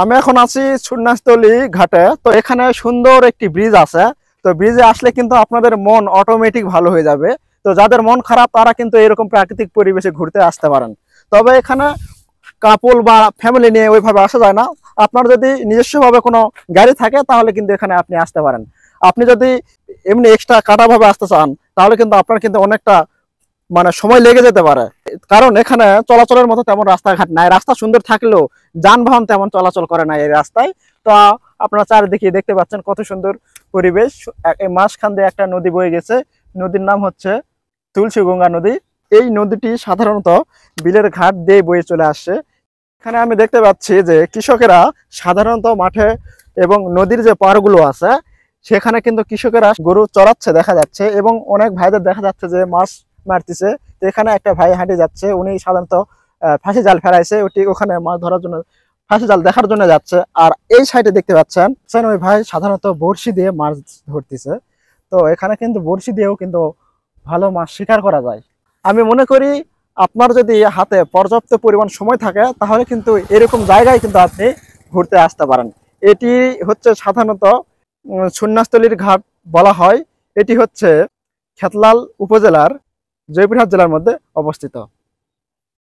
আমি এখন আছি সুন্নাসতলী ঘাটে। তো এখানে সুন্দর একটি ব্রিজ আছে। তো ব্রিজে আসলে কিন্তু আপনাদের মন অটোমেটিক ভালো হয়ে যাবে। তো যাদের মন খারাপ তারা কিন্তু এরকম প্রাকৃতিক পরিবেশে ঘুরতে আসতে পারেন। তবে এখানে কাপল বা ফ্যামিলি নিয়ে ওইভাবে আসা যায় না। আপনার যদি নিজস্বভাবে কোনো গাড়ি থাকে তাহলে কিন্তু এখানে আপনি আসতে পারেন। আপনি যদি এমনি এক্সট্রা কাটাভাবে আসতে চান তাহলে কিন্তু আপনার কিন্তু অনেকটা সময় লেগে যেতে পারে। কারণ এখানে চলাচলের মতো তেমন রাস্তাঘাট নাই। রাস্তা সুন্দর থাকলেও যানবাহন তেমন চলাচল করে না এই রাস্তায়। তো আপনারা চারিদিকে দেখতে পাচ্ছেন কত সুন্দর পরিবেশ। এই মাঝখান দিয়ে একটা নদী বয়ে গেছে। নদীর নাম হচ্ছে তুলসীগঙ্গা নদী। এই নদীটি সাধারণত বিলের ঘাট দিয়ে বয়ে চলে আসছে। এখানে আমি দেখতে পাচ্ছি যে কৃষকেরা সাধারণত মাঠে এবং নদীর যে পাড়গুলো আছে সেখানে কিন্তু কৃষকেরা গরু চড়াচ্ছে দেখা যাচ্ছে, এবং অনেক ভাইদের দেখা যাচ্ছে যে মাছ মারতেছে। তো এখানে একটা ভাই হাঁটে যাচ্ছে, উনি সাধারণত ফাঁসি জাল ফেলাইছে, ওটি ওখানে মাছ ধরার জন্য ফাঁসি জাল দেখার জন্য যাচ্ছে। আর এই সাইডে দেখতে পাচ্ছেন ওই ভাই সাধারণত বড়শি দিয়ে মাছ ধরতেছে। তো এখানে কিন্তু বড়শি দিয়েও কিন্তু ভালো মাছ শিকার করা যায়। আমি মনে করি আপনার যদি হাতে পর্যাপ্ত পরিমাণ সময় থাকে তাহলে কিন্তু এরকম জায়গায় কিন্তু আপনি ঘুরতে আসতে পারেন। এটি হচ্ছে সাধারণত সুন্নাসতলীর ঘাট বলা হয়। এটি হচ্ছে খেতলাল উপজেলার জয়পুরহাট জেলার মধ্যে অবস্থিত।